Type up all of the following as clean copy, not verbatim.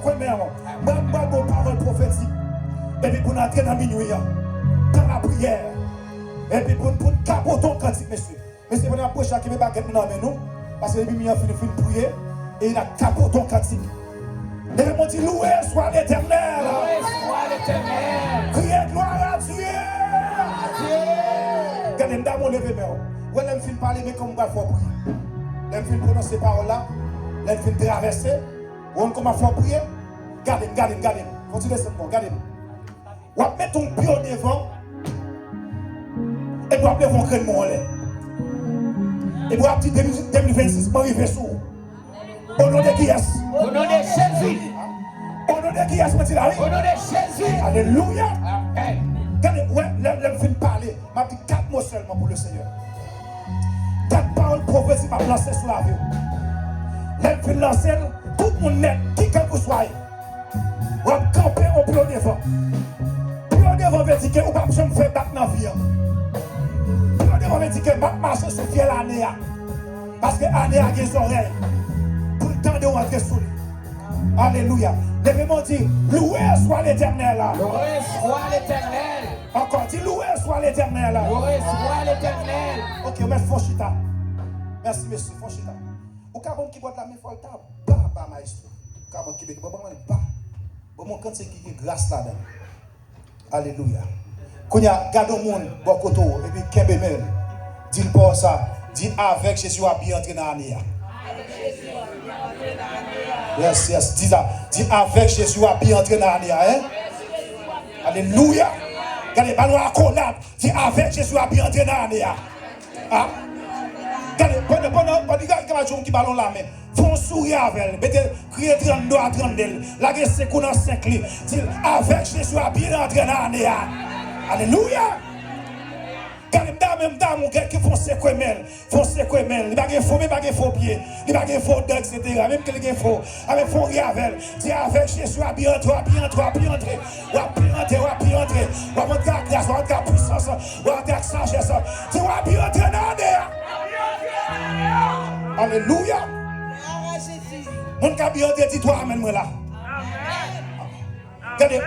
quoi, mais moi, vos paroles prophétiques. Et puis pour entrer dans minuit, dans la prière. Et puis pour capoter ton cantique, monsieur. Monsieur, vous approchez qui ne va pas nous, parce que les lumières finissent de prier, et il a capoté ton cantique. Et ils m'ont dit, loué soit l'Éternel. Loué soit l'Éternel. Criez gloire à Dieu. Regardez, je vais lever mes mains. Ouais, je vais parler, mais comme je vais faire prier. Je vais prononcer ces paroles-là. Je vais traverser. Ou comment faire prier. Regardez. Continuez seulement, regardez. Ou mettre ton pied devant. Et vous appelez vos crânes mon lait. Et vous appelez 2026, vous arrivez sous. Au nom de qui est-ce? Au nom de Jésus. Au nom de qui est-ce, monsieur Larry? Au nom de Jésus. Alléluia. Amen. Regardez, ouais, je viens de parler. Je dis 4 mots seulement pour le Seigneur. 4 paroles prophétiques m'a lancé sur la vie. Je viens de lancer tout le monde net, qui que vous soyez. Vous allez camper au plus haut devant. Plus haut devant, vous dites que vous ne pouvez pas faire battre dans la vie. Plus haut devant, vous dites que vous ne marcher sur le ciel l'année. Parce que l'année a des oreilles. Pour le temps de rentrer sur lui. Alléluia. Levez-moi dit, loué soit l'Éternel. Loué soit l'Éternel. Encore, dis loué soit l'Éternel. Loué soit l'Éternel. Ok, merci Fonchita. Merci, monsieur Fonchita. Au cas où qui boit la main, il faut le temps. Bah, maestro. Au cas où qui boit la main, bon, quand c'est qui est grâce là-dedans. Alléluia. Quand il y a gardé au monde, Bokoto, et puis Kembemel, dis pas ça. Dis avec Jésus a bien entré dans l'année. Yes, dis ça. Dis avec Jésus a bien entré dans l'année. Hein? Alléluia. Regardez, ballon à collab. Dis avec Jésus a bien entré dans l'année. Ah. Regardez, pendant qui ballon là, mais font sourire avec elle. Mettez, criez 32 à 32. La guerre c'est qu'on a 5 livres. Dis avec Jésus a bien entré dans l'année. Alléluia. Même dame qui font séquemel, ils ne font pas de faux pieds, ils ne font pas de faux dents, etc. Même que les faux, avec font rien avec. Dis avec Jésus, à bien entrer, ou à monter la grâce, ou à monter la puissance, ou à monter la sagesse. Dis à bien entrer dans l'année. Alléluia. Mon qui a bien entré, dis-toi, amène-moi là. Regardez,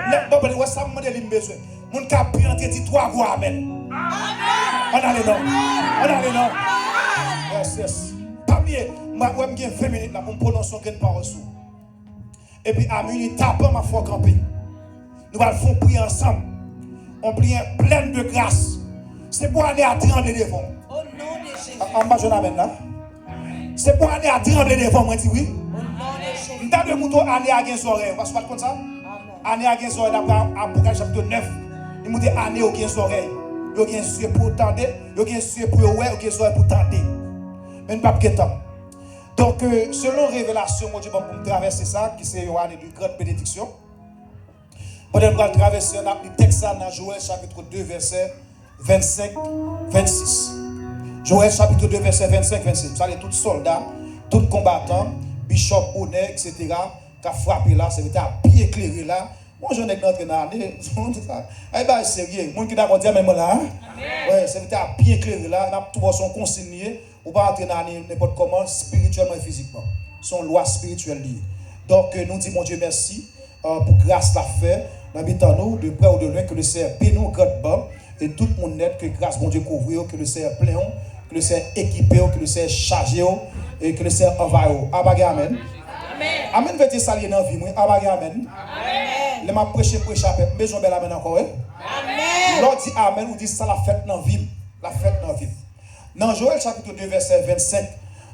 ça me demande besoin. Mon qui a bien entré, dis-toi, vous amène. On a les noms. Yes. Parmi moi, j'ai 20 minutes là pour prononcer une parole. Et puis, à minuit, tapant ma foi campée. Nous allons prier ensemble. On prie plein de grâce. C'est pour aller à trembler devant. Au nom de Jésus. En bas, je l'amène là. C'est pour aller à trembler devant. Moi, je dis oui. Au nom de Jésus. Dans le mouton, aller à des oreilles. On va se faire comme ça. Aller à des oreilles. D'après Apocalypse chapitre 9. Il m'a dit aller aux des oreilles. Il y a des yeux pour tendre, il y a des yeux pour voir, il y a des yeux pour tendre. Mais pas de temps. Donc, selon révélation, moi, je vais traverser ça, qui c'est une année de grande bénédiction. Pendant que je traverser, on a pris le texte dans Joël chapitre 2, verset 25-26. Joël chapitre 2, verset 25-26. Vous savez, tout soldat, tout combattant, bishop, honneur, etc., qui a frappé là, c'est à pied éclairé là. Moi, je n'ai pas entré dans l'année. Eh bien, c'est sérieux. Les gens qui d'abord disent, même là, ouais, c'est à bien éclairé là. Tout sont consignés. On va entrer dans l'année n'importe comment, spirituellement et physiquement. Son loi spirituelle liée. Donc, nous disons, mon Dieu, merci pour grâce la fait. Nous, de près ou de loin, que le Seigneur bénisse notre bas. Et tout le monde net, que grâce, mon Dieu, couvre, que le Seigneur plein, que le Seigneur équipe, que le Seigneur charge, et que le Seigneur envahisse. Amen. Amen. Veut dire ça dans la vie. Amen. Les m'a prêché, mais je vais amen encore. Amen. L'autre dit amen, ou dit ça la fête dans la vie. La fête dans la vie. Dans Joël chapitre 2, verset 25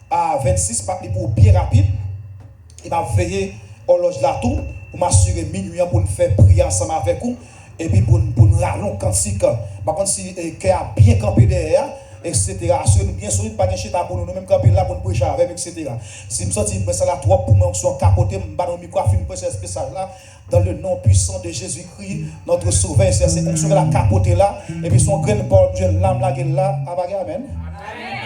à 26, pour bien rapide, il m'a veillé horloge là tout, pour m'assurer minuit pour nous faire prier ensemble avec vous, et puis pour nous rallonger cantique. Par contre, si qui a bien campé derrière, etc. Assurez-nous bien solide, pas de chita pour nous, même camper là pour nous prêcher avec, etc. Si je me sens que ça là trop pour moi, on capoté, je vais dans micro, film prêcher spécial là. Dans le nom puissant de Jésus-Christ, notre sauveur, c'est comme si on la capoté là, et puis son grain de l'âme là, amen.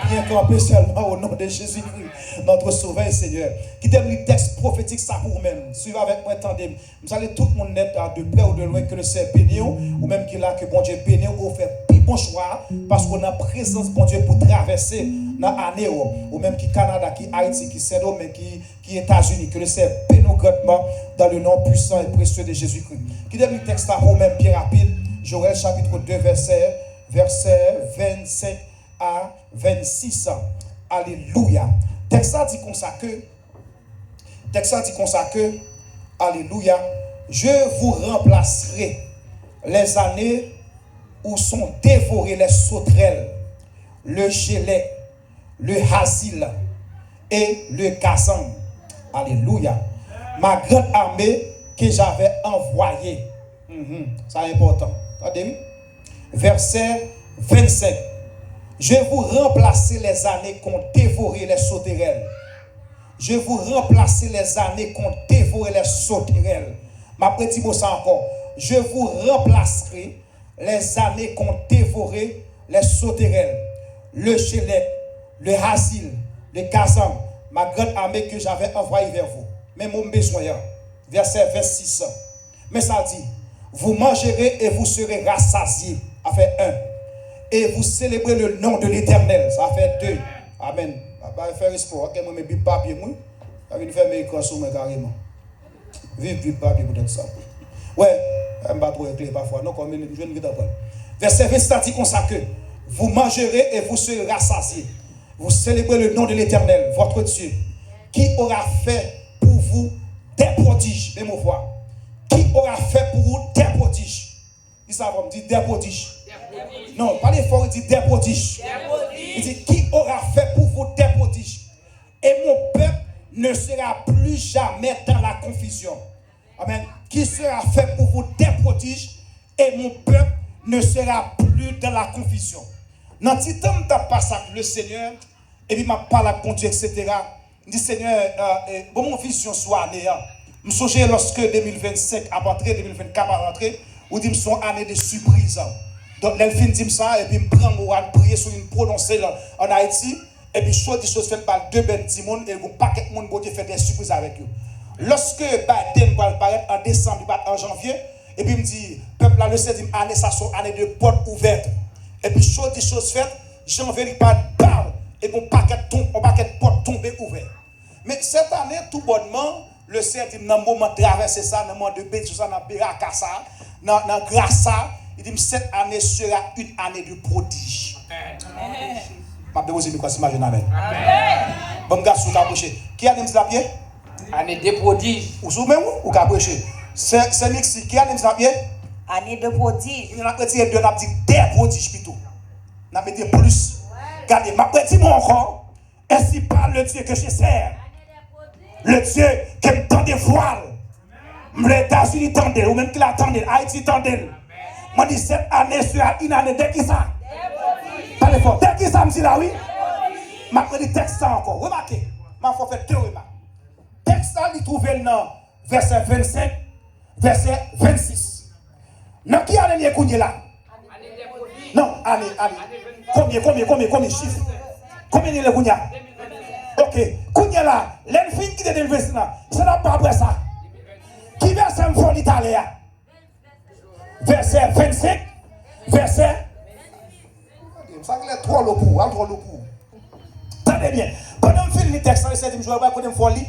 Bien campé seulement au nom de Jésus-Christ, notre sauveur et Seigneur. Qui t'aime le texte prophétique, ça pour vous-même. Suivez avec moi, attendez. Vous allez tout le monde net de près ou de loin que le Seigneur bénisse, ou même qu'il a que bon Dieu bénisse, ou fait plus bon choix, parce qu'on a présence, bon Dieu, pour traverser dans l'année, ou même qui Canada, qui Haïti, qui Saint-Domingue, qui États-Unis, que le Seigneur bénisse grandement dans le nom puissant et précieux de Jésus-Christ. Qui donne le texte à vous même bien rapide, Joël chapitre 2, verset 25 à 26. Alléluia. Texte dit comme ça que, alléluia, je vous remplacerai les années où sont dévorées les sauterelles, le gélec, le hasil et le kazan. Alléluia. Ma grande armée que j'avais envoyée. Ça est important. Attendez. Verset 25. Je vous remplacer les années qu'ont dévoré les sauterelles. Je vous remplacer les années qu'ont dévoré les sauterelles. Ma petit mot ça encore. Je vous remplacerai les années qu'ont dévoré les sauterelles, le gélec, le hasil, le kazan, ma grande armée que j'avais envoyée vers vous. Mais mon besoin, verset 26. Mais ça dit, vous mangerez et vous serez rassasiés. Ça fait 1. Et vous célébrez le nom de l'Éternel. Ça fait 2. Amen. Je vais faire espoir. Je vais faire papier. Je vais faire mes écrans sur moi carrément. Vive papier pour ça. Ouais, je ne vais pas trop éclairer parfois. Non, comme je ne vais pas. Verset 27 dit comme ça que vous mangerez et vous serez rassasiés. Vous célébrez le nom de l'Éternel, votre Dieu, qui aura fait pour vous des prodiges. Même voix. Qui aura fait pour vous des prodiges. Il s'en va me dire des prodiges. Non, pas fort, il dit des prodiges. Il dit qui aura fait pour vous des prodiges. Et mon peuple ne sera plus jamais dans la confusion. Amen. Qui sera fait pour vous des prodiges et mon peuple ne sera plus dans la confusion. Dans le temps de passage, le Seigneur, et puis m'a parlé avec Dieu, etc. Il dit Seigneur, bon mon vision soit année. Je me souviens lorsque 2025 a rentré, 2024 a rentré, ou dit son année de surprise. Donc, l'elfine dit ça, et puis me prend pour prier sur une prononcée en Haïti, et puis chose des choses faites par 2 petits monde, et un paquet de monde pour faire des surprises avec eux. Lorsque Biden va apparaître en décembre, en janvier, et puis il me dit, peuple là, le Seigneur dit, année ça sont année de portes ouvertes. Et puis chose des choses faites, janvier il pas parle, et mon paquet de portes tombées ouvertes. Mais cette année, tout bonnement, le Seigneur dit, dans le moment de traverser ça, dans le moment de bêtise, dans le Bérakassa, dans Grassa, il dit, cette année sera une année de prodige. Amen. Je vais vous dire quoi, c'est amen. Bon, gars, vous caprichez. Qui a dit la pied? Année de prodige. Ou même ou caprichez? C'est Mixi. Qui a dit la pied? Année de prodige. Il y a retiré 2, on a dit des prodiges plutôt. On a mis plus. Regardez, ma petit mot encore. Ainsi parle le Dieu que je sers. Le Dieu qui me tend des voiles. Les États-Unis tendent, ou même qui l'attendent, Haïti tendent. Moi, dis cette année sera une année de qui ça? Parlez fort. De qui ça me dit là, oui? Je vais dire texte ça encore. Remarquez. Je vais faire 2 remarques. Texte ça, il trouve dans verset 25, verset 26. Dans qui année il y a là? Non, année. Combien chiffres? Combien il y a? Ok. Kounya là, l'enfant qui est dans le verset là, ça n'a pas après ça. Qui verset me fait l'italien? Verset 25, verset. Ça qu'il est trop le coup, trop le coup. Tenez bien. Pendant que je finis le texte, je vais vous dire que folie.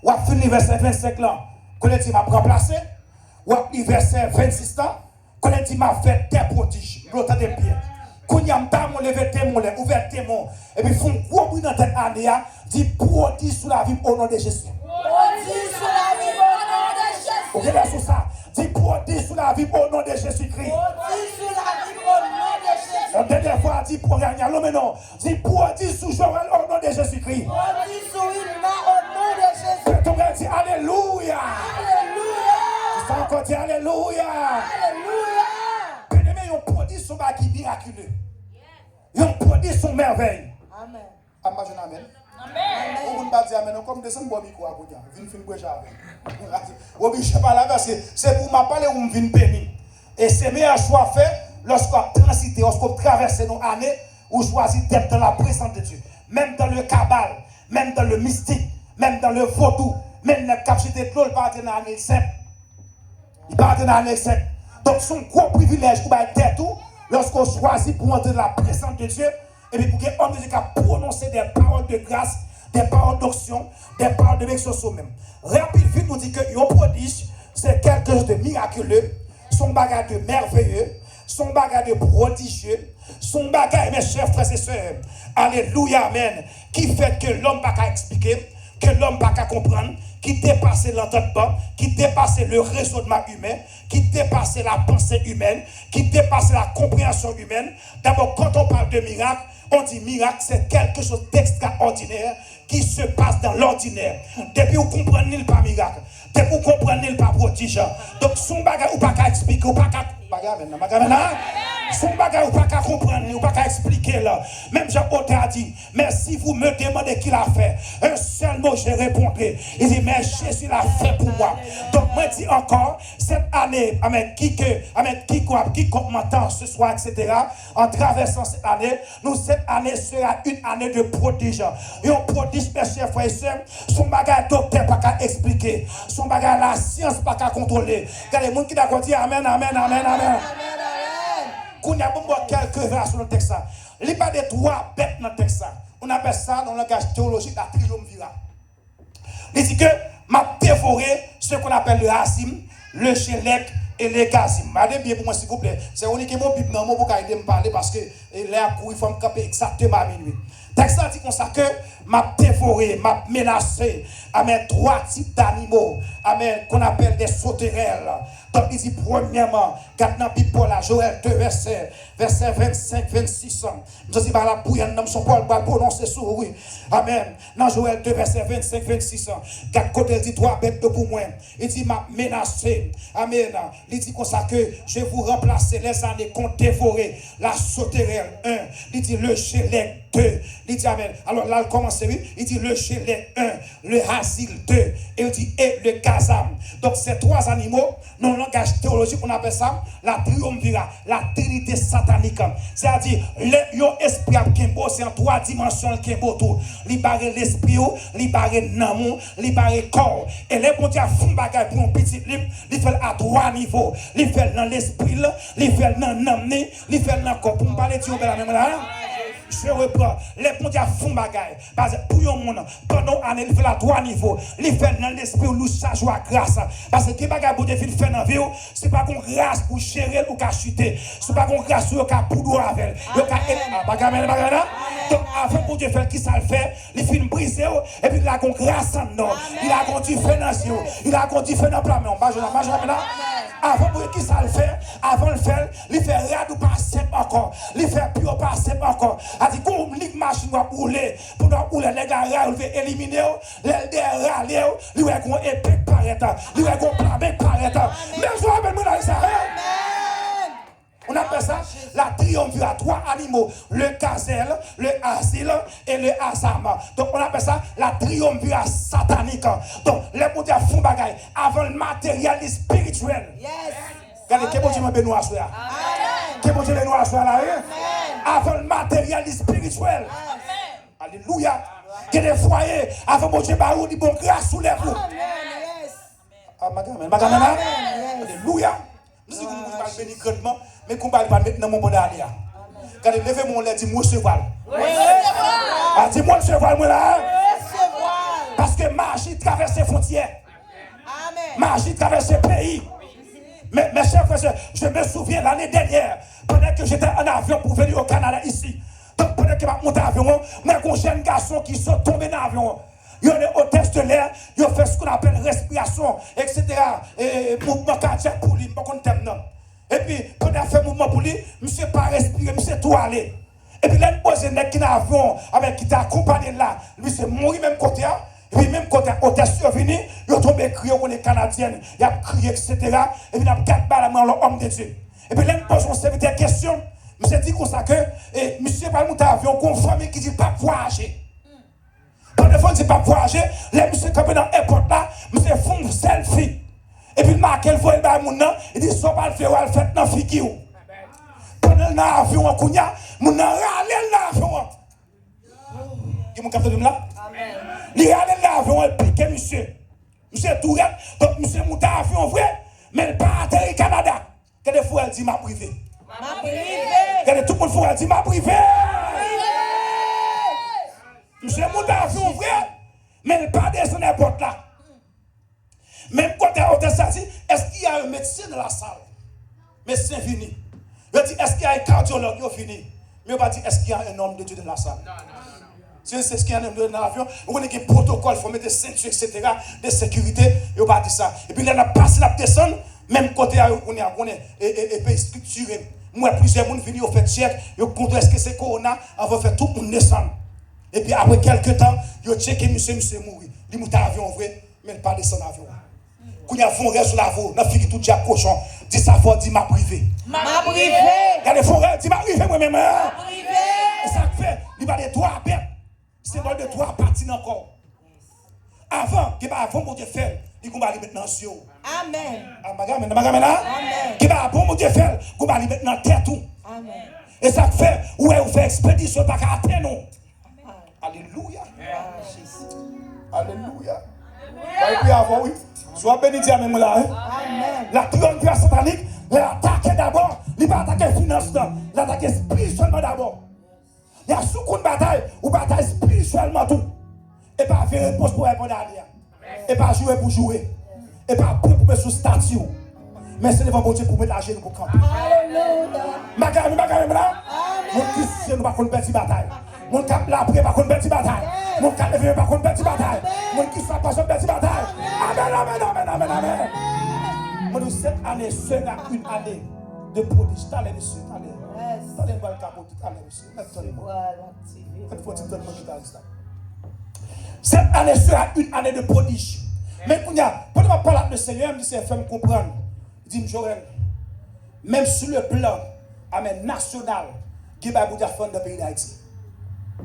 Ou à finir verset 25 là, qu'on a dit m'a remplacé. Ou à finir verset 26 là, qu'on a dit m'a fait des prodiges. L'autre des pieds. Qu'on y a mon levé témoin, ouvert témoin. Et puis font gros bruit dans cette année, dit prodige sous la vie au nom de Jésus. Prodige sous la vie au nom de Jésus. Vous regardez sur ça. Dis prodige sous la vie au nom de Jésus-Christ. Prodige sous la vie au nom de Jésus. La dernière fois, dis pour gagner mais non. Dis prodige sous Joël au nom de Jésus-Christ. Prodige sous Wilma au nom de Jésus. Ton frère dit Alléluia. Alléluia. Tu vas encore dire Alléluia. Alléluia. Bien-aimé, ils produisent son bâti miraculeux. Ils produisent son merveille. Amen. Amen. Amen. On ne peut pas dire Amen. Comme descendre bon micro à côté. Viens finir boire avec. Oui, je parle là parce que c'est pour m'a parler ou me vinn béni. Et c'est meilleur choix fait lorsqu'on transite, lorsqu'on traverse nos années ou choisit d'être dans la présence de Dieu. Même dans le cabal, même dans le mystique, même dans le vaudou, même dans le capacité de l'eau, il part dans l'année 7. Il part dans l'année 7. Donc son gros privilège pour être tout lorsqu'on choisit pour entrer dans la présence de Dieu et puis pour que l'homme de Dieu qui prononcer des paroles de grâce, des paroles d'onction, des paroles de bénédiction même. Rapide, vite, nous dit que un prodige, c'est quelque chose de miraculeux, son bagage de merveilleux, son bagage de prodigieux, son bagage, mes chers frères et sœurs, alléluia, amen, qui fait que l'homme n'a pas expliquer, que l'homme n'a pas comprendre, qui dépasse l'entendement, qui dépasse le raisonnement humain, qui dépasse la pensée humaine, qui dépasse la compréhension humaine. D'abord, quand on parle de miracle, on dit miracle, c'est quelque chose d'extraordinaire qui se passe dans l'ordinaire. Depuis vous comprenez le pas miracle, depuis vous comprenez le pas prodige. Donc, son bagage ou pas qu'à expliquer, ou pas qu'à son bagage ou pas qu'à comprendre, ou pas qu'à expliquer là. Même Jean-Paul a dit, mais si vous me demandez qui l'a fait, un seul mot je répondrai. Il dit, mais Jésus l'a fait pour moi. Donc, moi je dis encore, cette année, amen, qui m'entend ce soir, etc., en traversant cette année, cette année sera une année de prodige. Et on prodige, mes chers frères et sœurs, son bagage docteur pas qu'à expliquer, son bagage la science pas qu'à contrôler. Car les gens qui d'accord dit amen, amen, amen, amen. Qu'on y a quelques vers sur le texte. Il n'y a pas de trois bêtes dans le texte. On appelle ça dans le langage théologique la triumvirat. Il dit que m'a dévoré ce qu'on appelle le Hasim, le Shélek et le Gazim. Madame, bien pour moi, s'il vous plaît. C'est uniquement Bible dans mon pour aider me parler parce que l'air court, il faut me camper exactement à minuit. Le texte dit comme ça que m'a dévoré, m'a menacé à mes trois types d'animaux, qu'on appelle des sauterelles. Donc il dit premièrement, quand dans la Bible, Joël 2, verset 25-26, nous disons par la bouillante, nous sommes pas prononcer sur oui. Amen. Dans Joël 2, verset 25-26, quand côté dit trois bêtes de pour moi, il dit m'a menacé. Amen. Il dit comme ça que je vais vous remplacer les années qu'on dévoré la sauterelle 1, il dit le Shélek 2, il dit amen. Alors là, il commence, il dit le Shélek 1, le Hazil 2, et il dit et le Gazam. Donc ces trois animaux, dans le langage théologique, on appelle ça la triumvirat, la trinité satanique. C'est-à-dire, l'esprit c'est en trois dimensions qui est beau tout. Il barre l'esprit, il barre l'âme, il barre le corps. Et les bons dieux font bagage pour un petit livre, il fait à trois niveaux. Il fait dans l'esprit, il fait dans l'âme, il fait dans le corps. Pour me parler de la même là. Je reprends, les bons dieux font bagaille. Parce que pour un monde, pendant l'année, il fait à trois niveaux. Il fait dans l'esprit, il sa joie grâce. Parce que les bagailles pour définir faire dans la vie, ce n'est pas qu'on grâce pour chérir ou qu'à chuter. Ce n'est pas qu'on grâce pour qu'à poudre avec. Donc, avant pour Dieu faire qui ça le fait, il fait briser et puis il a qu'on grâce en nous. Il a qu'on dit fait dans les il a qu'on dit fait dans le plan. Avant pour qui ça le fait, avant le faire, il fait rad ou pas simple encore. Il fait plus ou pas simple encore. A dit qu'on lit machine va rouler pour nous rouler les gars il veut éliminer les râler, il va qu'on épée paraître, il va qu'on plan paraître. Mais je rappelle moi ça. On appelle ça la triumvirat, trois animaux, le gazelle, le asile et le asam. Donc on appelle ça la triumvirat satanique. Donc les bouddhas font bagaille avant le matériel et spirituel. Yes. Regardez, que bon Dieu m'a béni à soi. Que bon Dieu béni à soi là. Avant le matériel et spirituel. Alléluia. Que des foyers avant bon Dieu barou dit bon grâce sous les vous. Amen. Alléluia. Nous disons qu'on va bénir grandement, mais qu'on va pas mettre dans mon bon allié. Quand il lève mon lait, dis-moi cheval. Ah, dis-moi le cheval, moi là. Parce que magie traverse les frontières. Magie traverse les pays. Mais mes chers frères, je me souviens l'année dernière, pendant que j'étais en avion pour venir au Canada ici. Donc pendant que je monte en avion, moi j'ai un jeune garçon qui sont tombés dans l'avion. Il y a des hôtesses de l'air, il y a fait ce qu'on appelle respiration, etc. Et mouvement cardiaque pour lui, et puis, quand il a fait mouvement pour lui, monsieur pas respirer, monsieur tout aller. Et puis, là, il pose un qui n'a avion, avec qui t'a accompagné là, lui, c'est mourir même côté, et puis, même côté hôtesse survenu, il a tombé crié pour les Canadiennes, il a crié, etc. Et puis, il a 4 balles à l'homme de Dieu. Et puis, là, il pose un serviteur question, monsieur dit comme ça que, monsieur pas monter avion, qu'on famille qui dit pas voyager. Quand les gens ne disent pas voyager, les monsieur qui sont dans l'airport là, monsieur font selfie. Et puis, Marc, elle voit le monde, il dit, so pas le faire, elle fait dans figure. Pendant l'avion, mon râle l'avion. Qui m'a capté de là? Il râle l'avion, elle pique, monsieur. Monsieur Tourette, donc monsieur monte l'avion, vrai, mais elle part à au Canada. Quand des fois, elle dit, ma privée. Ma privée. Quand tout le monde dit, ma privée. Monsieur monte avion vrai, mais il pas descendre n'importe là. Même quand on ça dit, est-ce qu'il y a un médecin dans la salle? Médecin fini. Il dit, est-ce qu'il y a un cardiologue? Il fini. Mais on va dire, est-ce qu'il y a un homme de Dieu dans la salle? Non. Si c'est ce qu'il y a un homme de Dieu dans l'avion, on a des protocoles, il faut mettre des ceintures, etc., de sécurité, et on va dire ça. Et puis là, on a passé la descente, même côté on est pays structuré. Moi, plusieurs personnes viennent, ils fait check, ils contrôlent est-ce que c'est corona, avant de faire tout le monde descendre. Et puis après quelques temps, ils checkent monsieur mourir. Il monte à l'avion vrai, mais il pas descendre l'avion. Quand il y a un fond sur la voie, il a fait tout déjà cochon. Dis ça fort, dis ma privé. Ma privé. Il y a des forêts, dis ma privé moi-même. Ma privé. Et ça fait, il va de trois bêtes. C'est dans de trois parties encore. Avant, il va avant mon Dieu faire, il va aller maintenant sur. Amen. Amen. Qui va bon mon Dieu faire, il va aller maintenant tête tout. Amen. Et ça fait, ouais, on fait expédition pas qu'à atteindre nous. Alléluia. Alléluia. Et puis avant, oui. Sois béni, Dieu, même là. Amen. La triomphale satanique, l'attaque d'abord. Il va attaquer financement. L'attaquer spirituellement d'abord. Il y a sous une bataille, ou bataille spirituellement tout. Et pas faire réponse pour répondre à rien. Et pas jouer pour jouer. Et pas pour mettre sous statut. Mais c'est devant Dieu pour mettre la genou pour camper. Alléluia. Magami là. Mon Christian va contre une bataille. Mon cap là après va contre une bataille. Mon cap levé va contre une bataille. Mon qui soit pas sur une bataille. Amen. Mon cette année sera une année de prodige. Allez monsieur, allez. Allez voir le capot, allez monsieur. Cette année sera une année de prodige. Mais quand on va parler avec le Seigneur, il me dit c'est fait me comprendre. Il dit Joël, même sur le plan national, qui va vous dire faire dans le pays d'Haïti. Vous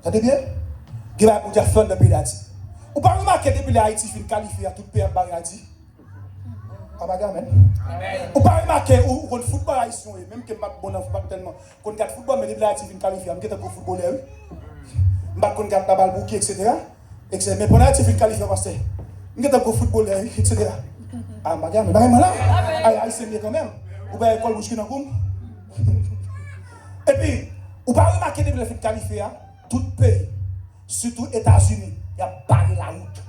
entendez bien? Qui va vous dire faire dans le pays d'Haïti. Vous ne pouvez pas remarquer depuis l'Haïti fin qualifié à tout pays en Haïti. Amen. Vous ne pouvez pas remarquer où le football haïtien, même que je ne suis pas bon football tellement. Quand on football, mais depuis l'Haïti fin qualifié, je suis un footballeur. Je ne suis pas un balle bouquet, etc. Mais pour l'Haïti fin qualifié, parce que je suis un footballeur, etc. Amen. C'est mieux quand même. Vous pouvez école bouche qui dans le et puis, vous ne pouvez pas remarquer depuis le fait qualifié, tout pays, surtout États-Unis, il y a barré la route.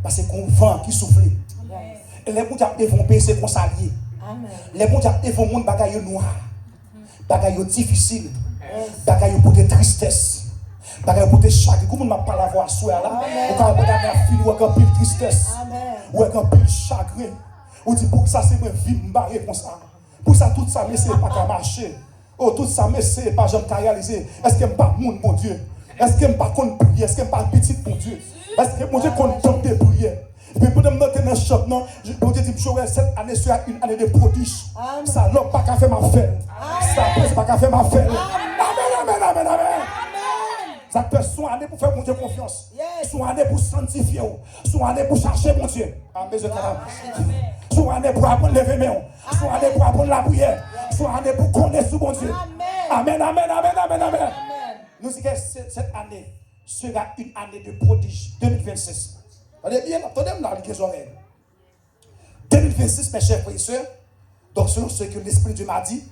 Parce que c'est un vent qui souffle. Et les gens qui vont payer, c'est qu'on s'allie. Les gens qui vont monde bagaille noir, bagaille difficile, bagaille pour des tristesses, bagaille pour des chagrin. Comment on m'a pas la voix soir là? Ou quand on a fini avec un peu de tristesse, ou avec un peu de chagrin. On dit pour ça c'est moi vie m'barrer comme ça. Pour ça tout ça mais c'est pas qu'à marcher. Oh tout ça mais c'est pas jamais qu'à réaliser. Est-ce que pas monde mon Dieu? Est-ce que pas qu'on prier? Est-ce que pas petit mon Dieu? Est-ce que mon Dieu qu'on tombe de prier? Et puis pour me noter dans le choc, non, mon Dieu dit que cette année sera une année de prodige. Ça n'a pas qu'à faire ma fête. Ça n'a pas qu'à faire ma fête. Amen. Ça peut être son année pour faire mon Dieu confiance. Son année pour sanctifier. Son année pour chercher mon Dieu. Son année pour apprendre lever mes mains. Son année pour apprendre la prière. Son année pour connaître mon Dieu. Amen. Nous disons que cette année sera une année de prodige. 2026. Attendez bien, attendez-moi là, les oreilles. 2026, mes chers frères et sœurs, donc selon ce que l'Esprit de Dieu m'a dit,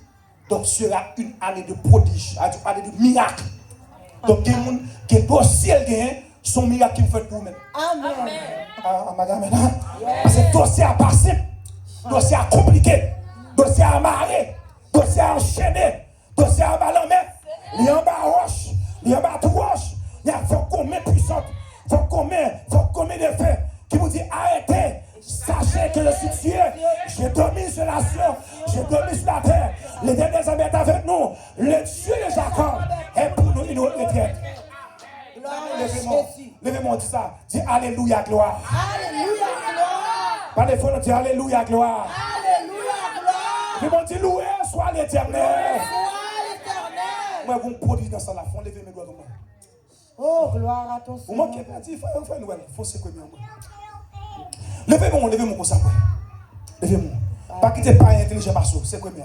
donc sera une année de prodige, une année de miracle. Donc, il y a des gens qui doivent ciel son miracle qui vous fait pour vous-même. Amen. Parce que dossier à passer, dossier à compliqué, dossier à amarrer, dossier à enchaîner, dossier à balancer, il y a un bas roche, il y a un bas tout roche, il y a un fort combien puissante. Faut combien de faits qui vous dit arrêtez, sachez que je suis Dieu, j'ai dormi sur la ciel, j'ai dormi sur la terre, les derniers hommes est avec nous, le Dieu de Jacob est pour nous une autre retraite. Levez-moi, dis ça, dis Alléluia, gloire. Alléluia, gloire. Par les fois, dis Alléluia, gloire. Alléluia, gloire. Levez-moi, dis loué soit l'Éternel. Soit l'Éternel. Moi, vous me produisez dans ça, la fond, levez mes doigts. Oh, gloire à ton Seigneur. Vous manquez pas, il faut une nouvelle. Il faut se connaître. Levez-moi comme ça. Levez-moi. Pas quitter pas intelligent par soi. C'est quoi bien?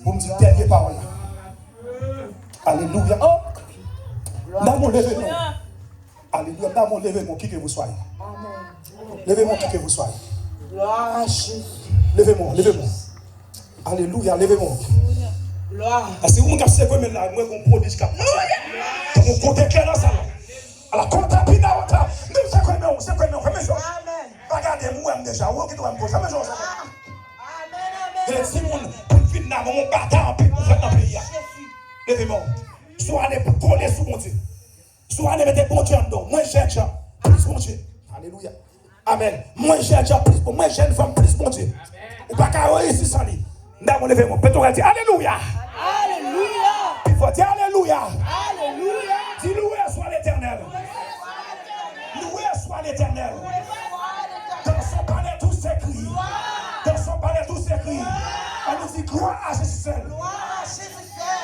Vous me dites dernière parole. Alléluia. Dans mon levez-moi. Alléluia. Dans mon levez-moi, qui que vous soyez. Levez-moi, qui que vous soyez. Gloire à Jésus. Levez-moi. Alléluia. Levez-moi. Gloire. Parce que vous me cassez comme là, moi, vous me produisez. Vous comptez clair dans ça. Alors, quand tu as pris dans votre mais c'est quoi, mais Amen. regardez-moi déjà, où est-ce que tu vas me poser? Amen. Il y a des gens qui viennent dans mon bâtard en paix pour faire dans le pays. Levez-moi. Soit allez coller sous mon Dieu. Soit allez mettre bon Dieu en dedans. Moi, j'ai un Dieu, plus mon Dieu. Alléluia. Amen. Moi, j'ai un Dieu, plus bon. Moi, j'ai une femme, plus mon Dieu. Ou pas qu'à réussir sans lui. Dans levez-moi. Peut-on dire Alléluia. Alléluia. Il faut dire Alléluia. Alléluia. Dis loué soit l'Éternel. Loué soit l'Éternel. Dans son palais tout s'écrit. Dans son palais tout s'écrit. On nous dit gloire à Jésus seul.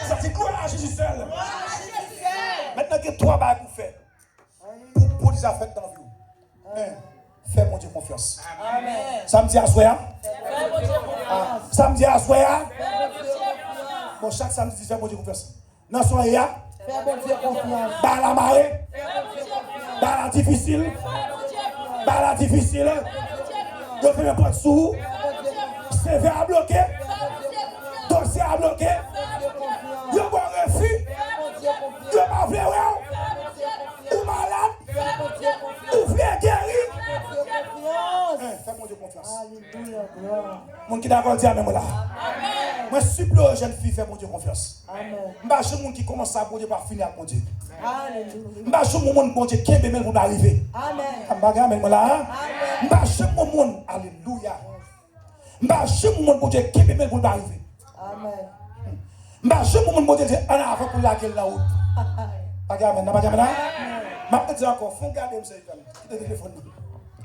Ça dit gloire à Jésus seul. Maintenant que trois bagues vous faites pour des affaires dans la vie. Fais mon Dieu confiance. Amen. Samedi à soir. Samedi à soir. Bon, chaque samedi, fais mon Dieu confiance. Dans son soir, Fais bon Dieu confiance. dans la marée, dans la difficile, dans la difficile. Donc, fais pas de sous. CV à bloquer. Dossier à bloquer. Il y a un refus. Il y a un vrai ou malade. Ou bien guéri. Fais mon Dieu confiance. Alléluia. Gloire. Mon qui d'accord dit même là. Moi supplie aux jeunes filles fais mon Dieu confiance. Amen. M'ba chez moun qui commence à bon Dieu pas finir avec mon Dieu. Alléluia. M'ba chez moun bon Dieu qui est même pour arriver. Amen. M'ba même là. Amen. M'ba chez moun alléluia. M'ba chez moun bon Dieu qui est même pour arriver. Amen. M'ba chez moun bon Dieu en avant pour la gueule là haut. Pas gamin, pas gamin là. M'a dit encore faut garder me c'est comme téléphone.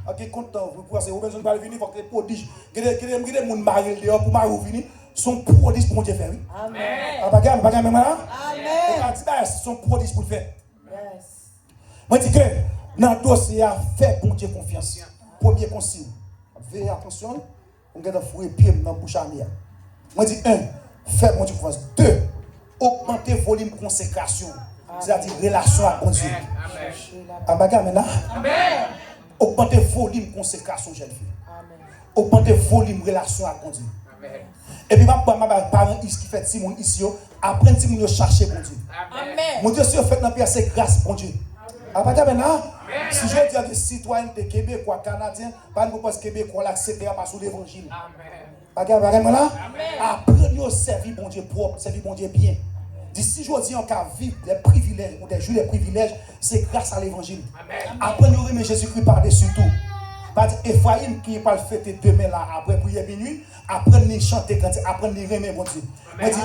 OK content vous pensez vous besoin de venir faut que les prodiges que moun marié dehors pour marier venir son prodige pour Dieu faire. Amen. Pas gamin là. Amen. On dit son prodige pour faire. Yes. Moi dis que dans le dossier à faire pour Dieu confiance. Premier consigne. Veillez attention, on garde fouiller pied dans bouche à mia. Moi dis 1, faire pour Dieu confiance. 2, augmenter volume consécration. C'est-à-dire relation avec Dieu. Amen. Maintenant. Amen. Augmenter volume consécration jeune fille. Amen. Augmenter volume relation avec Dieu. Et puis ma parents ici qui fait Simon ici apprendre Simon yo chercher pour Dieu. Amen. Mon Dieu si fait dans pays c'est grâce pour Dieu. Maintenant, si je dis à des citoyens de Québécois, Canadiens, pas nous parce Québécois l'accepter par sous l'évangile. Amen. Apprenez à servir bon Dieu propre, servir bon Dieu bien. D'ici je dis on cas vivre des privilèges ou des jours des privilèges, c'est grâce à l'évangile. Apprenez à aimer Jésus-Christ par-dessus tout. Ephraim qui n'est pas le fêter demain là après prière minuit, apprenez à chanter quand apprenez à aimer mon Dieu. Je dis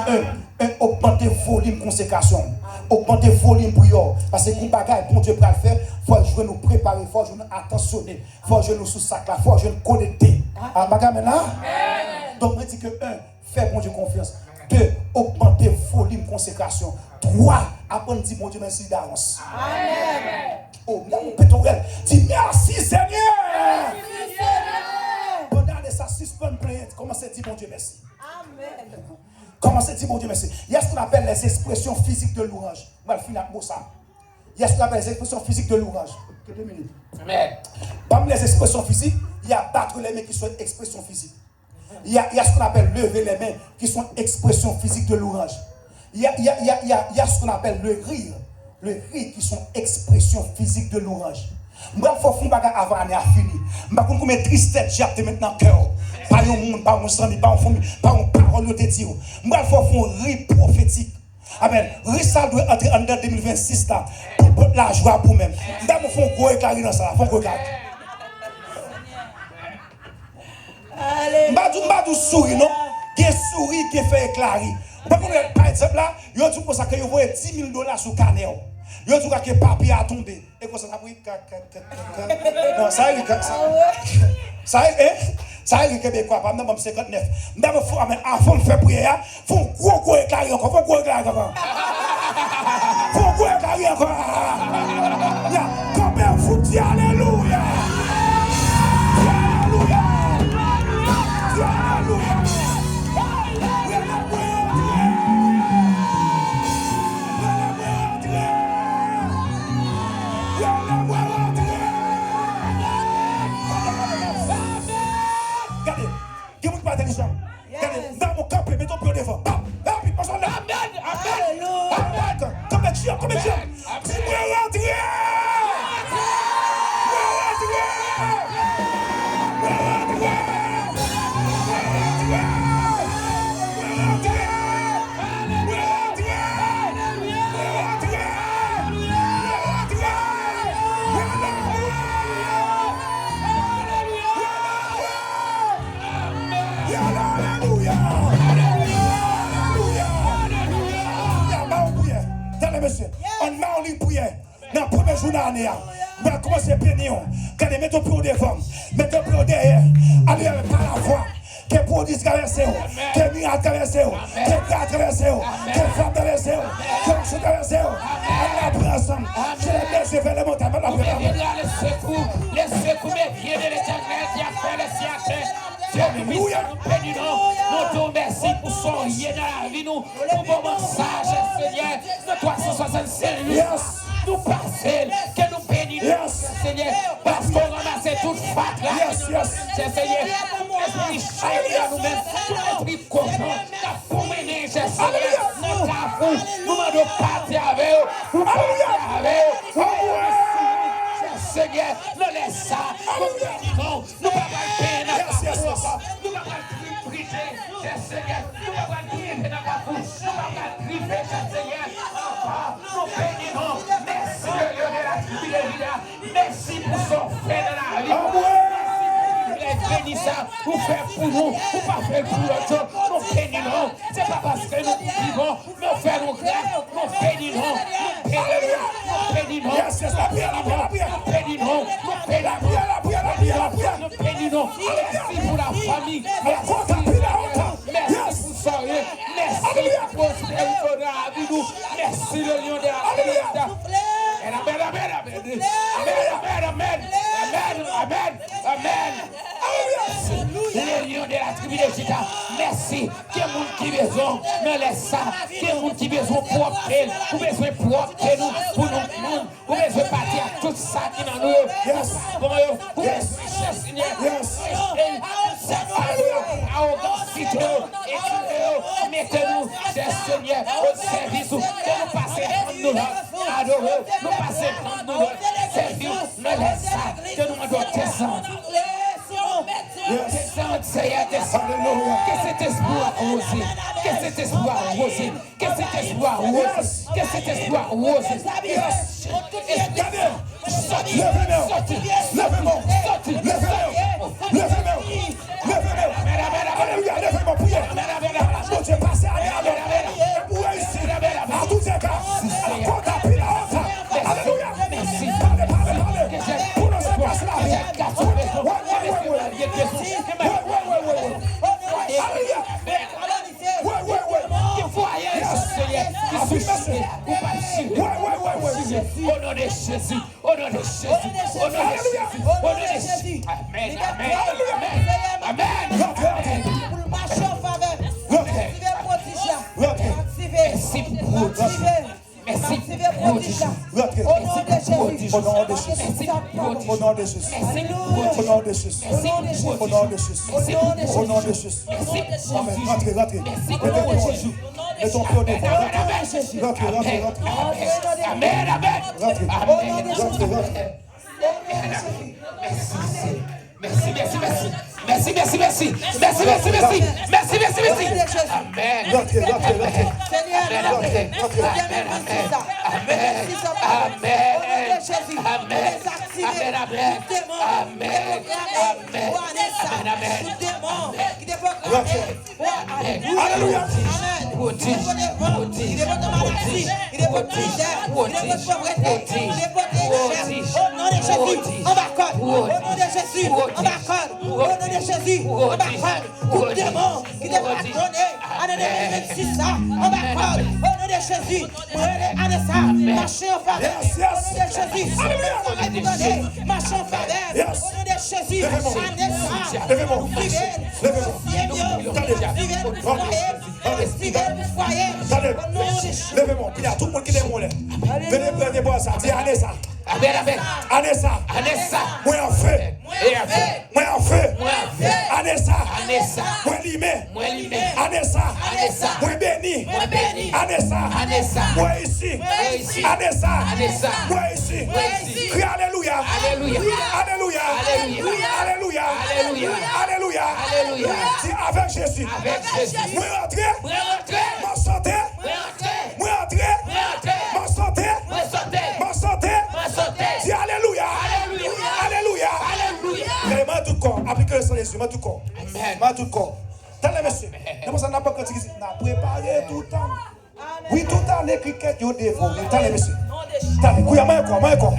augmenter volume consécration, augmenter volume prière parce que pour bagaille bon Dieu peut le faire, faut que nous préparer, faut que nous attentionner, faut que nous sous sac là, faut que nous connecter. Maintenant, donc je dis que 1 faire bon Dieu confiance, 2 augmenter volume consécration, 3 apprendre dire bon Dieu merci d'avance. Amen. Oh, mon pétorel, dis merci Seigneur. Merci Seigneur. Regardez ça, suspend plainte. Commencez à dire bon Dieu merci. Amen. Commencez à dire bon Dieu merci. Il y a ce qu'on appelle les expressions physiques de louange. On va le finir avec ça. Il y a ce qu'on appelle les expressions physiques de louange. 2 minutes. Amen. Parmi les expressions physiques, il y a battre les mains qui sont expressions physiques. Il y a ce qu'on appelle lever les mains qui sont expressions physiques de louange. Il y a ce qu'on appelle le rire qui sont expressions physiques de louange. Moi, il faut faire un bagage avant l'année à finir. Je ne sais pas combien de tristesse j'ai maintenant cœur. Pas un monde, pas un ami, pas une famille, pas une parole de Dieu. Moi, il faut faire un rire prophétique. Amen. Rire ça doit entrer en 2026 là. Pour la joie pour même. Je vais faire un gros éclairage dans ça. Il faut un gros éclairage. Je ne souris, non? Il y a souris qui fait éclairer. Par exemple, là, il y a tout pour ça que vous voyez $10,000 sur le canal. Il y a tout que le papier a tombé. Et comme ça, ça brille. Non, ça arrive. Ça arrive Québécois, par exemple, 59. Avant de faire prière, il faut un gros éclairage encore. Il faut un gros éclairage encore. Il faut un gros éclairage encore. Combien vous dites Alléluia? Alléluia! Alléluia! Regardez, dans mon camp, mettons plus au devant. Alléluia! Comme les chiens, dis-moi rentrer! l'année. On va commencer à bénir. Quand les mettons pour devant, mettons pour derrière. Allez par la voix. Que produits traversés, que miracles traversés, que gars traversés, que femmes traversées, que choses traversées. Allez après ensemble. Je les laisse vers les montagnes. Les secours, mes pieds de l'Éternel qui a fait le ciel. Dieu, nous bénissons. Nous te remercions pour son rien dans la vie, nous, pour vos messages, Seigneur, de 365 jours. Nous passons, que nous bénissons, Seigneur, parce qu'on ramasse toute fac là. Seigneur, l'esprit chaud dans nous-mêmes, tout l'esprit content, la promenade, Seigneur, notre amour, nous demandons partir avec eux, nous partir avec eux. Seigneur, nous laissons ça, nous ne pas peine, nous ne pas priver, Seigneur, nous ne pas priver dans la bouche, nous ne pas priver, Seigneur, nous bénissons, merci de Dieu de la tribu de Juda, merci pour son fait de la vie. Bénissons, nous faisons pour nous, nous pas faire pour l'autre, nous bénissons, c'est pas parce que nous vivons, nous faisons grâce, nous bénissons, nous bénissons, merci pour la famille, merci pour ça, merci pour la vie, merci le lion de la vie. Amen. Les lions de la tribu de Juda, merci. Quel monde qui besoin, ne laisse ça. Quel monde qui besoin propre, vous besoin propre nous, pour nous, vous besoin partir à tout ça qui est dans nous. Vous besoin richesse, Seigneur. Mettez-nous, Seigneur, au service, que nous passions comme nous, adorons, nous passions comme nous, servir, ne laisse ça, que nous devons descendre. Descendre, Seigneur, descendre. Que cet espoir arrosé, que cet espoir arrosé, que cet espoir arrosé, que cet espoir arrosé. Au nom de Jésus, au nom de Jésus, au nom de Jésus, au nom de Jésus. Amen, amen, amen, amen. Pour marcher en faveur. Merci pour merci pour Jésus. Au nom de Jésus. Au nom de Jésus. Au nom de Jésus. Au nom de Jésus. Au nom de Jésus. Au nom de Jésus. Amen. Rentrez, rentrez. Mettez ton pied au devant. Rentrez, rentrez, rentrez. Amen, amen. Rentrez, rentrez, rentrez. Merci, merci, merci. Merci, merci, merci. Merci, merci, merci. Merci, merci, merci. Amen. Rentrez, rentrez, rentrez. Seigneur, Rentrez, rentrez. Amen, amen. Amen. Amen. Amen, amen. Alléluia. Levez-moi, puis il y a tout le monde qui est démolé. Venez prendre des bois, ça. Dis Anessa. Amen, amen. Anessa. Anessa. Moi en feu. Moi en feu. Anessa. Anessa. Moi limé. Moi limé. Anessa. Anessa. Moi béni. Moi béni. Anessa. Anessa. Moi ici. Moi ici. Anessa. Anessa. Moi ici. Moi ici. Crie Alléluia. Alléluia. Alléluia. Alléluia. Alléluia. Alléluia. Alléluia. Alléluia. Dis avec Jésus. Avec Jésus. Moi rentrer. Moi rentrer. Moi santé. Moi rentrer. Moi rentrer. Moi rentrer. Moi santé. Moi sauter. Moi santé. Moi sauter. Dis Alléluia. Alléluia. Alléluia. Alléluia. Vraiment tout corps. Appliquez le sang de Jésus. Tout corps. Amen. Tout corps. Tenez, monsieur. C'est pour ça qu'on n'a pas préparé tout le temps. Oui, tout le temps, les criquettes, ils ont dévoré. Tenez, monsieur. Tenez, couille, moi encore.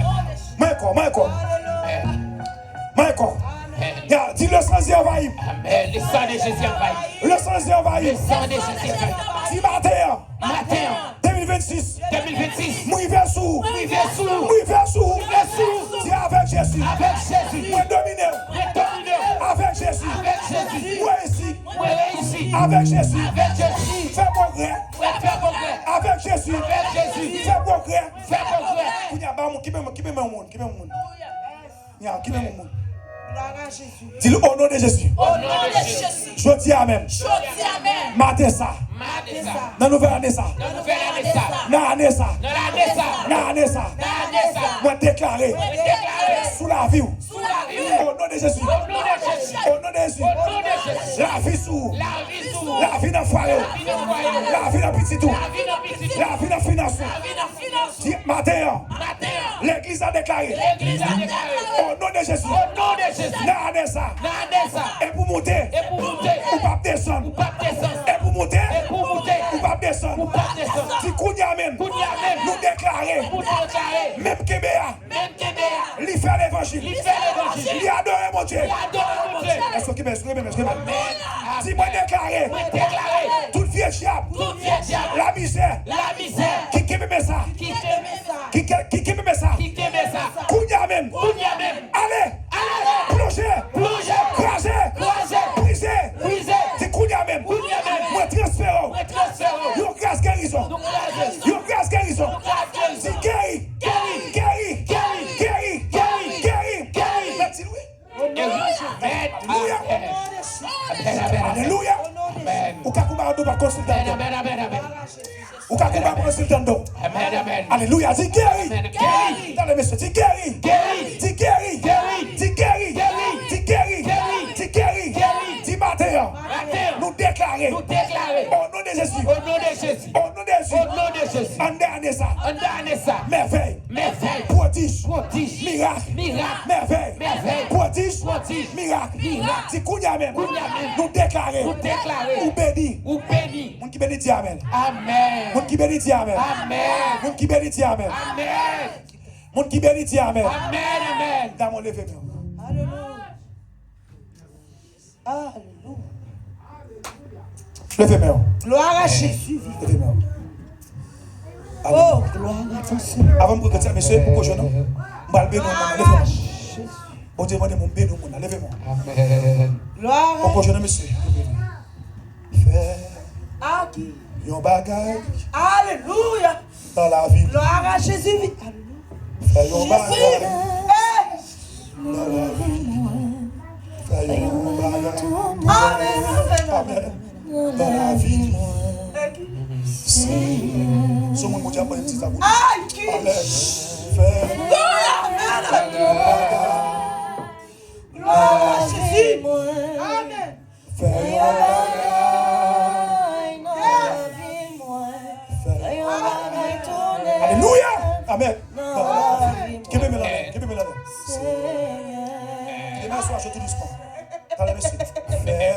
Dis le sang d'Jésus envahit. Amen. Le sang de Jésus envahit. Le sang d'Jésus envahit. Le sang de Jésus envahit. Dis matin. Matin. 2026. 2026. Moi vers sous. Oui, vers sous. Moi vers sous. Vers sous. Dis avec Jésus. Avec Jésus. Moi dominer. Déterminé. Avec Jésus. Avec Jésus. Moi ici. Oui, réussi. Avec Jésus. Avec Jésus. Fais progrès. Oui, fais progrès. Avec Jésus. Avec Jésus. Fais progrès. Fais progrès. Dis-le au nom de Jésus. Au nom de Jésus. Je dis Amen. Je dis Amen. Matin ça. Matin ça. Dans la nouvelle année ça. Dans la nouvelle année ça. Dans l'année ça. Dans l'année ça. Dans l'année ça. Dans l'année ça. Moi déclaré. Déclaré. Sous la vie. Sous la vie. Au nom de Jésus. Au nom de Jésus. Au nom de Jésus. Au nom de Jésus. La vie sous. La vie sous. La vie dans foyer. La vie dans foyer. La vie dans petit tout. La vie dans petit tout. La vie dans finance. La vie dans finance. Dis matin. Matin. L'église a déclaré. L'église a déclaré. Au nom de Jésus. Au nom de Jésus. Dans l'année ça. Dans l'année ça. Et pour monter. Et pour monter. Ou pas descendre. Ou pas descendre. Et pour monter. Et pour monter. Ou pas descendre. Ou pas descendre. Si Kounia même. Kounia même. Nous déclarer. Pour déclarer. Même Kébéa. Même Kébéa. Lui fait l'évangile. Lui fait l'évangile. Lui adore mon Dieu. Lui adore mon Dieu. Est-ce que tu Amen. dis-moi déclarer. Moi déclarer. Toute vieille chiape. Toute vieille diable. La misère. La misère. Qui met ça. Qui t'aime ça. Qui met ça. Qui t'aime ça. Kounia même. Kounia même. Allez. Allez. Plongez. Plongez. Crasez. Crasez. Brisez. Brisez. C'est Kounia même. Kounia même. Moi transférons. Moi transférons. Yo grâce guérison. Nous grâce. Yo grâce guérison. Grâce guérison. C'est guéri. Guéri. Guéri. Guéri. Guéri. Guéri. Guéri. Guéri. Merci Louis. Alléluia. Alléluia. Amen. Ou kakouba do pas consultant. Amen. Amen. Amen. Ou kakouba consultant do. Amen. Amen. Alléluia. Dis guéri. Amen. Guéri. Dans le monsieur, dis guéri. Guéri. Dis guéri. Guéri. Dis guéri. Guéri. Dis guéri. Guéri. Dis guéri. Guéri. Dis matin. Matin. Nous déclarer. Nous déclarer. Au nom de Jésus. Au nom de Jésus. Au nom de Jésus. Au nom de Jésus. En dernier ça. En dernier ça. Merveille. Merveille. Prodige. Prodige. Miracle. Miracle. Merveille. Merveille. Prodige. Prodige. Miracle. Miracle. Si Kounia même. Kounia même. Nous déclarer. Nous déclarer. Ou béni. Ou béni. Moun qui bénit dit Amen. Amen. Moun qui bénit dit Amen. Amen. Moun qui bénit dit Amen. Amen. Moun qui bénit dit Amen. Amen. Amen. Dans mon levé. Alléluia. Alléluia. Levez-moi. Gloire à Jésus. Levez-moi. Oh, gloire à ton Seigneur. Avant de dire, monsieur, pourquoi je ne pas bénir mon levez-moi. Bon Dieu, mon bénir mon levez-moi. Amen. Gloire à Pourquoi je ne monsieur. Fais qui? yon bagay Alléluia. dans la vie. Gloire à Jésus. Alléluia. Fais yon bagay Hey. dans la vie. Fais yon bagay. Amen. Amen. Dans la vie. Ce monde mondial pour une petite aboute. Aïe, qui? Amen. Fais Amen. Gloire à Jésus. Amen. Fais yon bagay. Alléluia. Amen. Qui me met la main? Qui me met la main? Les mains sont achetées doucement. Dans la messieurs. Fais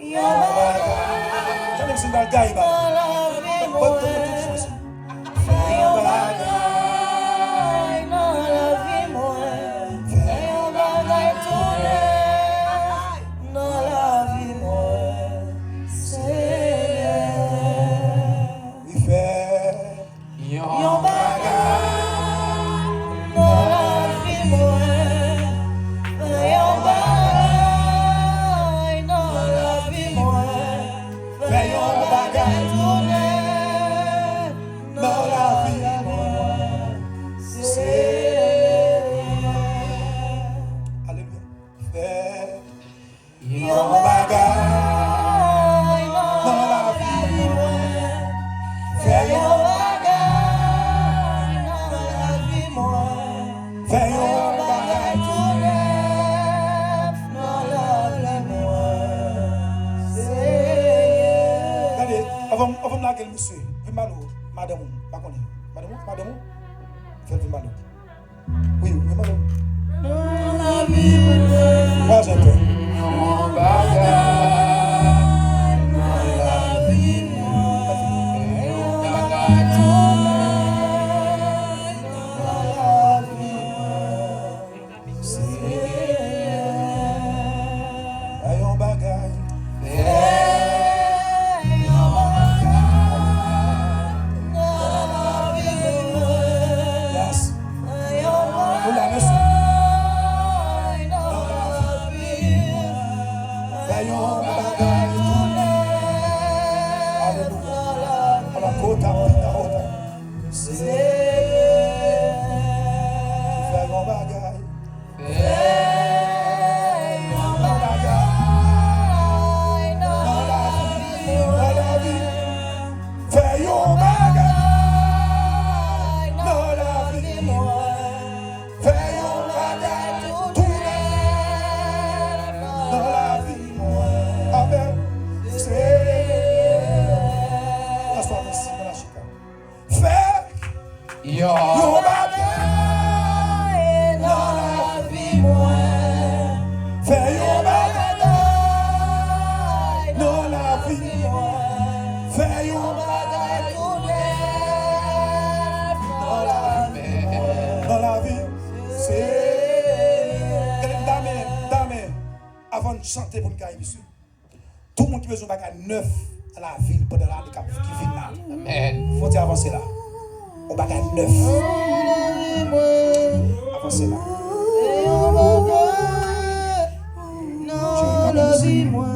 yon bagay. Quand même c'est dans le gars, il va. Bonne doucement. Fais yon bagay. Avant de la gueule, monsieur, madame, pas qu'on est. Madame, faites le malou. Oui, madame. Moi, j'ai peur. avant de chanter pour le gars, monsieur. Tout le monde qui veut un bagage neuf à la ville pendant l'année qui vient là. Amen. Faut avancer là. Un bagage neuf. Avancez là. Non, la vie, moi.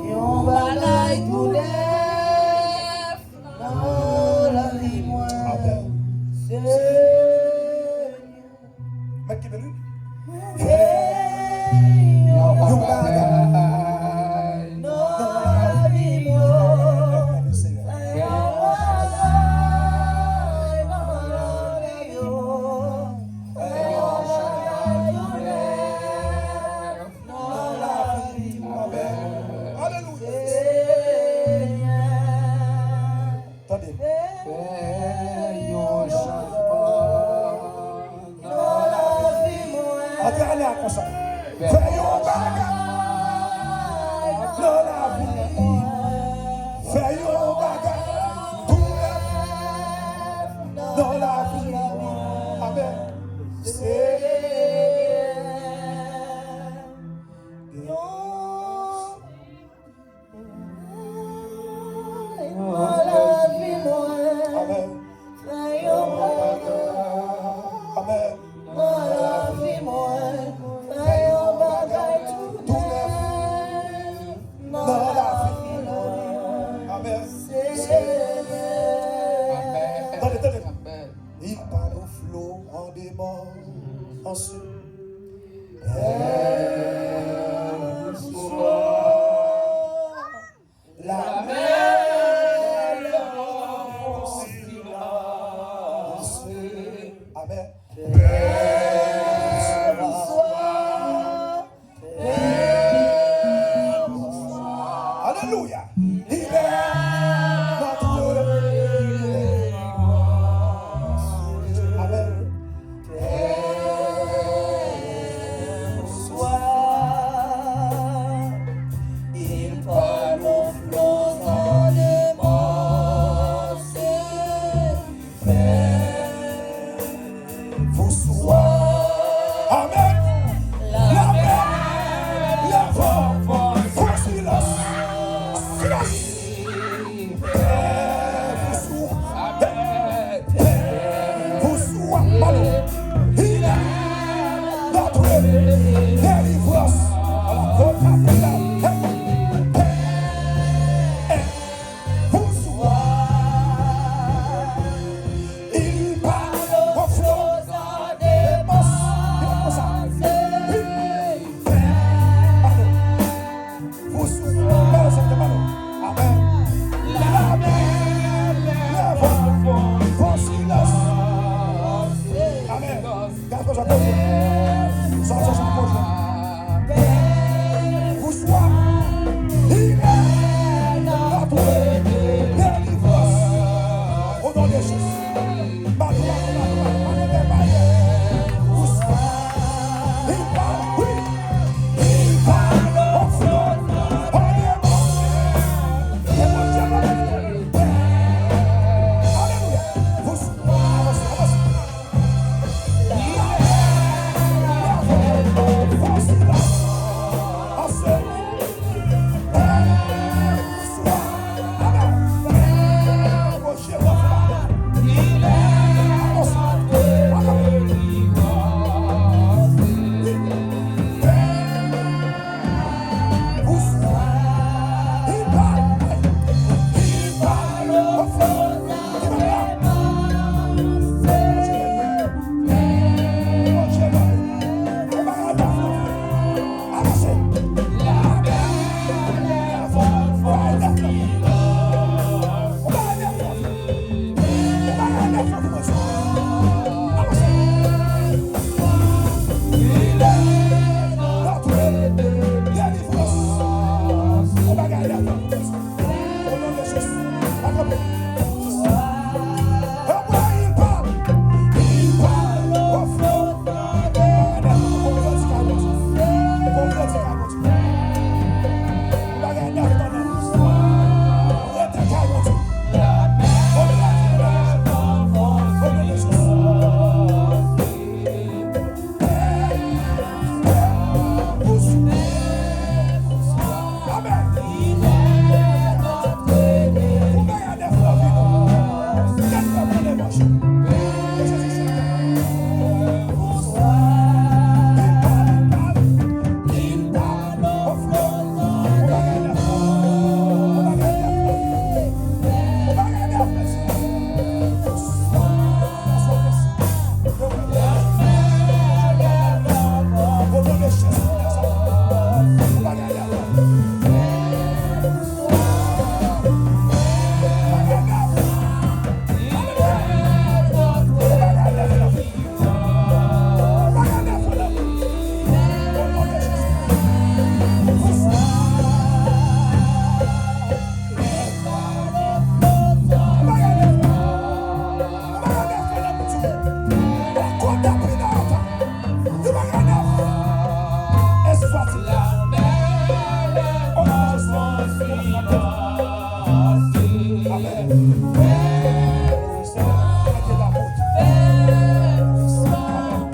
Et on va là et tout neuf. Non, la vie, moi. Mec qui veut lui? Attendez.